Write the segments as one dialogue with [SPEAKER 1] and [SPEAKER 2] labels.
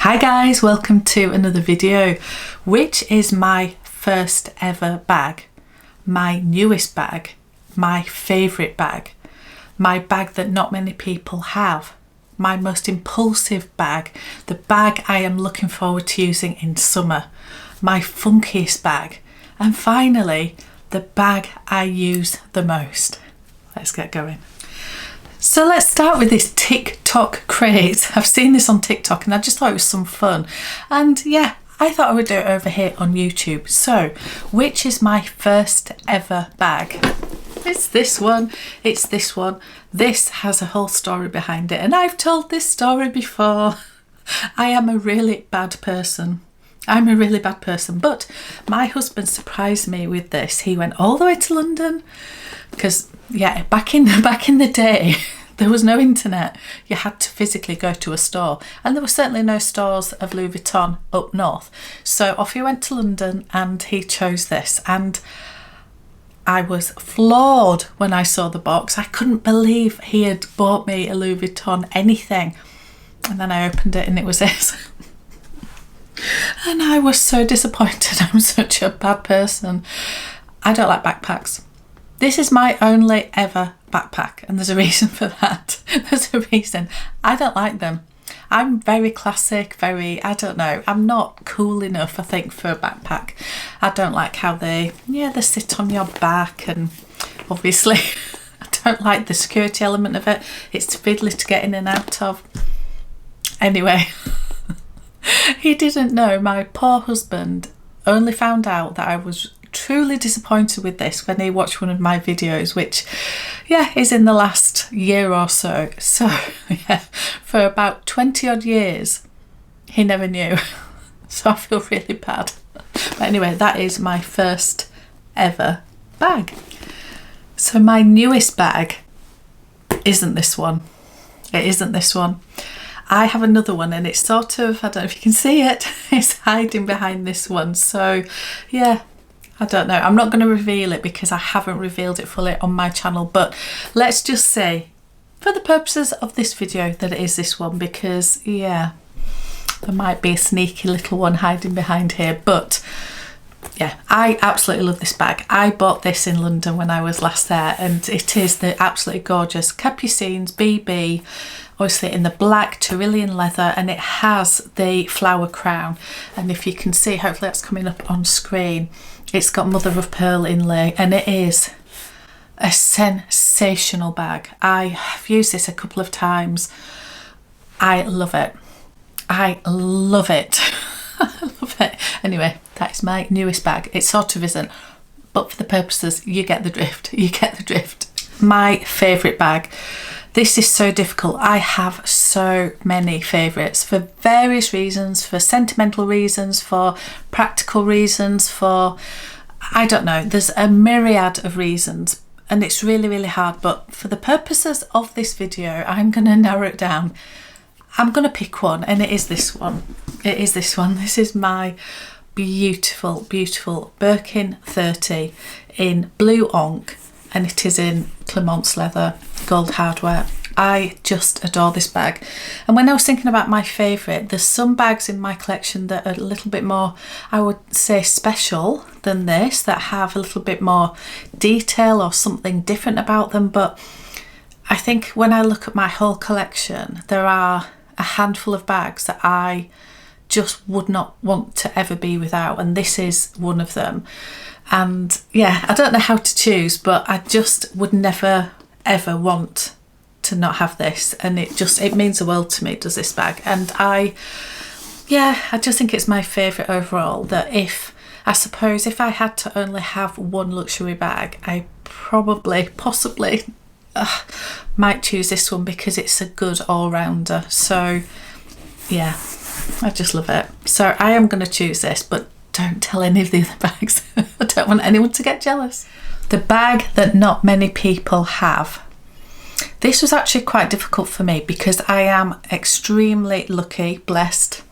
[SPEAKER 1] Hi guys, welcome to another video. Which is my first ever bag, my newest bag, my favourite bag, my bag that not many people have, my most impulsive bag, the bag I am looking forward to using in summer, my funkiest bag, and finally the bag I use the most. Let's get going. So let's start with this TikTok craze. I've seen this on TikTok and I just thought it was some fun. And yeah, I thought I would do it over here on YouTube. So, which is my first ever bag? It's this one. It's this one. This has a whole story behind it. And I've told this story before. I am a really bad person. I'm a really bad person. But my husband surprised me with this. He went all the way to London because yeah, back in the day, there was no internet. You had to physically go to a store, and there were certainly no stores of Louis Vuitton up north. So off he went to London and he chose this, and I was floored when I saw the box. I couldn't believe he had bought me a Louis Vuitton anything, and then I opened it and it was this. And I was so disappointed. I'm such a bad person. I don't like backpacks. This is my only ever backpack, and there's a reason for that. There's a reason. I don't like them. I'm very classic, I don't know, I'm not cool enough, I think, for a backpack. I don't like how they sit on your back, and obviously I don't like the security element of it. It's fiddly to get in and out of. Anyway, he didn't know, my poor husband only found out that I was truly disappointed with this when he watched one of my videos, which is in the last year or so. So yeah, for about 20 odd years he never knew. So I feel really bad. But anyway, that is my first ever bag. So my newest bag isn't this one. It isn't this one. I have another one, and it's sort of, I don't know if you can see it, it's hiding behind this one. So yeah, I don't know. I'm not going to reveal it because I haven't revealed it fully on my channel, but let's just say for the purposes of this video that it is this one, because yeah, there might be a sneaky little one hiding behind here. But yeah, I absolutely love this bag. I bought this in London when I was last there, and it is the absolutely gorgeous Capucines BB, obviously in the black Tyrolean leather, and it has the flower crown, and if you can see, hopefully that's coming up on screen, it's got mother of pearl inlay, and it is a sensational bag. I have used this a couple of times. I love it. I love it. I love it. Anyway, that is my newest bag. It sort of isn't, but for the purposes, you get the drift. You get the drift. My favourite bag. This is so difficult. I have so many favourites for various reasons, for sentimental reasons, for practical reasons, for, I don't know, there's a myriad of reasons, and it's really, really hard. But for the purposes of this video, I'm going to narrow it down. I'm going to pick one, and it is this one. It is this one. This is my beautiful, beautiful Birkin 30 in blue onk, and it is in Clement's leather, gold hardware. I just adore this bag. And when I was thinking about my favourite, there's some bags in my collection that are a little bit more, I would say, special than this, that have a little bit more detail or something different about them. But I think when I look at my whole collection, there are a handful of bags that I just would not want to ever be without, and this is one of them. And yeah, I don't know how to choose, but I just would never ever want to not have this, and it means the world to me, does this bag. And I just think it's my favourite overall. That possibly if I had to only have one luxury bag, I possibly might choose this one because it's a good all-rounder. So yeah, I just love it. So I am going to choose this, but don't tell any of the other bags. I don't want anyone to get jealous. The bag that not many people have. This was actually quite difficult for me because I am extremely lucky, blessed,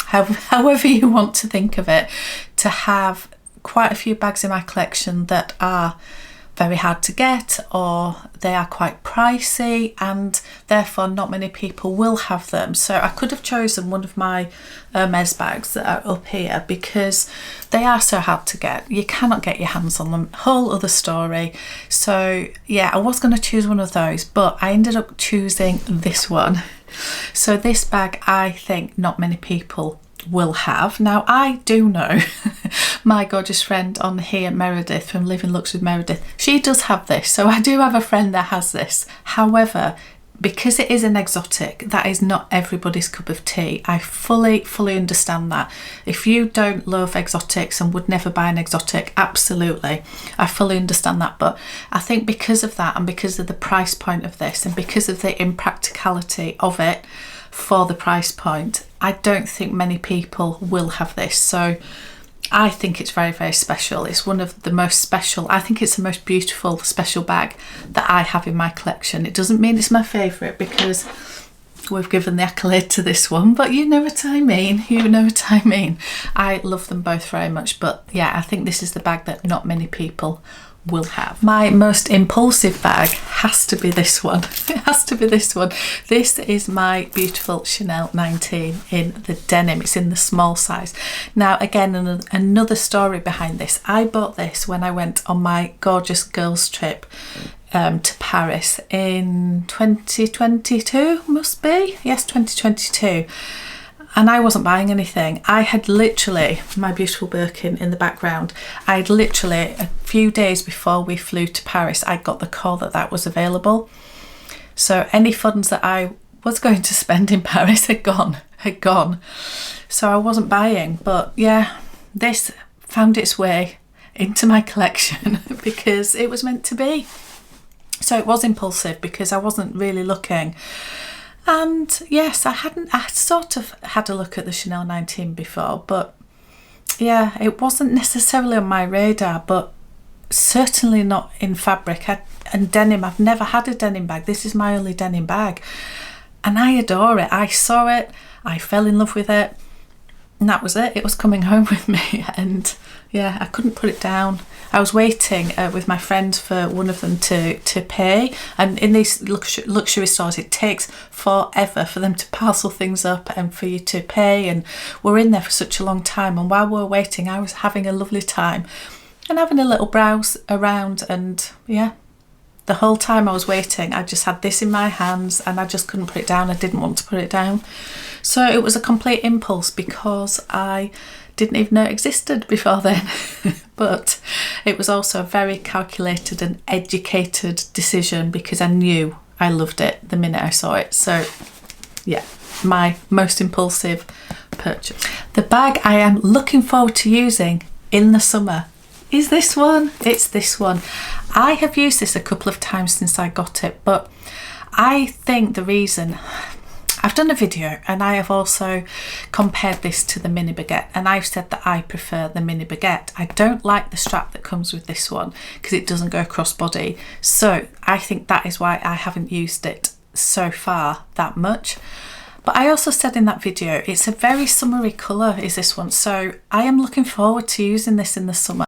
[SPEAKER 1] however you want to think of it, to have quite a few bags in my collection that are very hard to get, or they are quite pricey, and therefore not many people will have them. So I could have chosen one of my Hermes bags that are up here because they are so hard to get. You cannot get your hands on them, whole other story. So yeah, I was going to choose one of those, but I ended up choosing this one. So this bag, I think not many people will have. Now I do know my gorgeous friend on here, Meredith from Living Looks with Meredith, she does have this. So I do have a friend that has this. However, because it is an exotic, that is not everybody's cup of tea. I fully understand that. If you don't love exotics and would never buy an exotic, absolutely, I fully understand that. But I think because of that, and because of the price point of this, and because of the impracticality of it for the price point, I don't think many people will have this. So I think it's very, very special. It's one of the most special, I think it's the most beautiful special bag that I have in my collection. It doesn't mean it's my favourite because we've given the accolade to this one, but you know what I mean, you know what I mean. I love them both very much, but yeah, I think this is the bag that not many people will have. My most impulsive bag has to be this one. It has to be this one. This is my beautiful Chanel 19 in the denim. It's in the small size. Now again, another story behind this. I bought this when I went on my gorgeous girls trip to Paris in 2022, must be, yes, 2022. And I wasn't buying anything. I had literally, my beautiful Birkin in the background, I'd literally, a few days before we flew to Paris, I got the call that that was available. So any funds that I was going to spend in Paris had gone. So I wasn't buying, but yeah, this found its way into my collection because it was meant to be. So it was impulsive because I wasn't really looking. And yes, I sort of had a look at the Chanel 19 before, but yeah, it wasn't necessarily on my radar, but certainly not in fabric and denim. I've never had a denim bag. This is my only denim bag and I adore it. I saw it, I fell in love with it, and that was it. It was coming home with me, and yeah, I couldn't put it down. I was waiting with my friend for one of them to pay, and in these luxury stores it takes forever for them to parcel things up and for you to pay, and we're in there for such a long time, and while we were waiting I was having a lovely time and having a little browse around, and yeah, the whole time I was waiting I just had this in my hands and I just couldn't put it down. I didn't want to put it down. So it was a complete impulse because I didn't even know it existed before then. But it was also a very calculated and educated decision because I knew I loved it the minute I saw it. So yeah, my most impulsive purchase. The bag I am looking forward to using in the summer is this one. It's this one. I have used this a couple of times since I got it, but I think the reason, I've done a video and I have also compared this to the mini baguette, and I've said that I prefer the mini baguette. I don't like the strap that comes with this one because it doesn't go cross body. So I think that is why I haven't used it so far that much. But I also said in that video, it's a very summery colour is this one. So I am looking forward to using this in the summer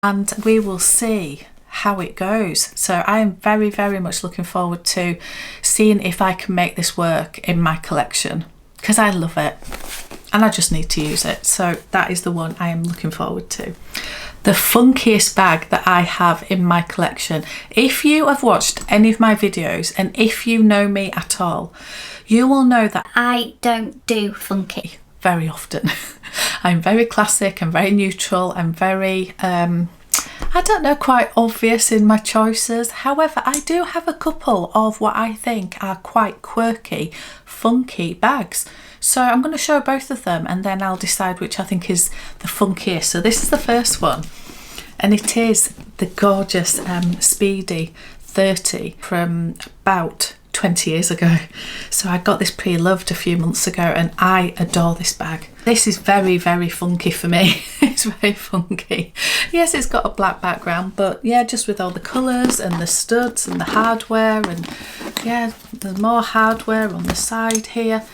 [SPEAKER 1] and we will see how it goes. So I am very, very much looking forward to seeing if I can make this work in my collection because I love it and I just need to use it. So that is the one I am looking forward to. The funkiest bag that I have in my collection. If you have watched any of my videos and if you know me at all, you will know that
[SPEAKER 2] I don't do funky
[SPEAKER 1] very often. I'm very classic and very neutral and very I don't know, quite obvious in my choices. However, I do have a couple of what I think are quite quirky, funky bags. So I'm going to show both of them and then I'll decide which I think is the funkiest. So this is the first one, and it is the gorgeous Speedy 30 from about 20 years ago. So I got this pre-loved a few months ago and I adore this bag. This is very, very funky for me. It's very funky. Yes, it's got a black background, but yeah, just with all the colours and the studs and the hardware, and yeah, there's more hardware on the side here.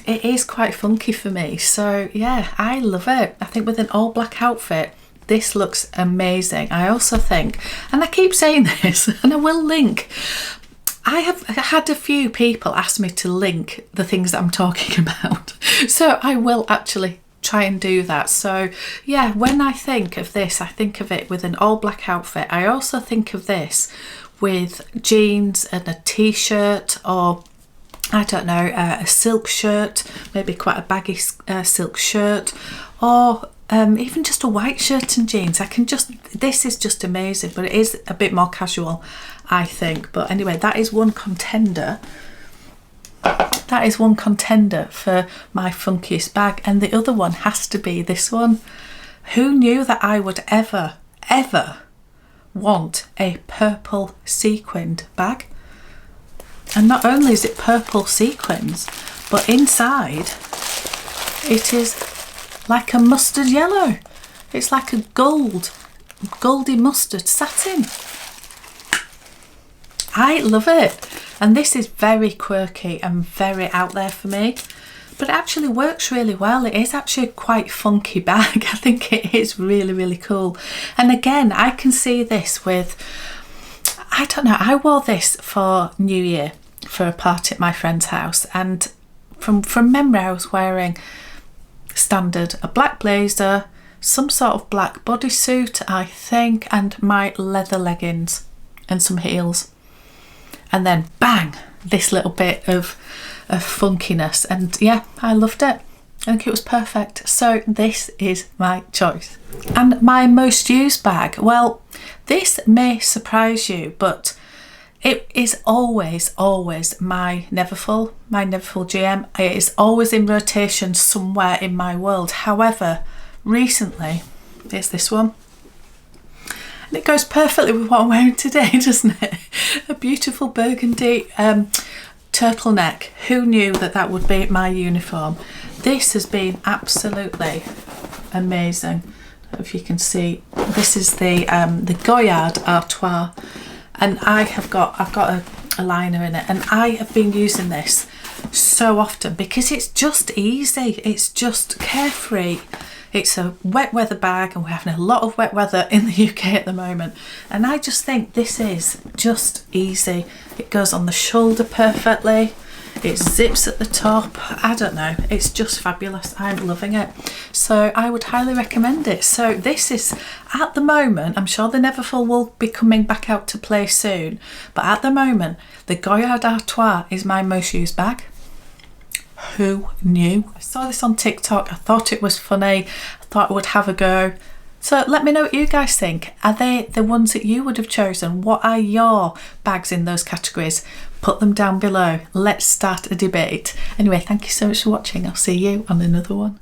[SPEAKER 1] It is quite funky for me. So yeah, I love it. I think with an all black outfit, this looks amazing. I also think, and I keep saying this, and I will link, I have had a few people ask me to link the things that I'm talking about. So I will actually try and do that. So yeah, when I think of this, I think of it with an all black outfit. I also think of this with jeans and a t-shirt, or I don't know, a silk shirt, maybe quite a baggy silk shirt, or even just a white shirt and jeans. This is just amazing, but it is a bit more casual, I think. But anyway, that is one contender. That is one contender for my funkiest bag, and the other one has to be this one. Who knew that I would ever want a purple sequined bag? And not only is it purple sequins, but inside it is like a mustard yellow. It's like a goldy mustard satin. I love it. And this is very quirky and very out there for me, but it actually works really well. It is actually a quite funky bag. I think it is really, really cool. And again, I can see this with, I don't know, I wore this for New Year for a party at my friend's house, and from memory I was wearing standard a black blazer, some sort of black bodysuit I think, and my leather leggings and some heels. And then bang, this little bit of funkiness, and yeah, I loved it. I think it was perfect. So this is my choice. And my most used bag, well, this may surprise you, but it is always my Neverfull GM. It is always in rotation somewhere in my world. However, recently it's this one. And it goes perfectly with what I'm wearing today, doesn't it? A beautiful burgundy turtleneck. Who knew that would be my uniform? This has been absolutely amazing. I don't know if you can see, this is the Goyard Artois, and I've got a liner in it, and I have been using this so often because it's just easy. It's just carefree. It's a wet weather bag, and we're having a lot of wet weather in the UK at the moment, and I just think this is just easy. It goes on the shoulder perfectly, it zips at the top. I don't know, it's just fabulous. I'm loving it, so I would highly recommend it. So this is, at the moment, I'm sure the Neverfull will be coming back out to play soon, but at the moment the Goyard Artois is my most used bag. Who knew? I saw this on TikTok, I thought it was funny, I thought I would have a go. So let me know what you guys think. Are they the ones that you would have chosen? What are your bags in those categories? Put them down below. Let's start a debate. Anyway, thank you so much for watching. I'll see you on another one.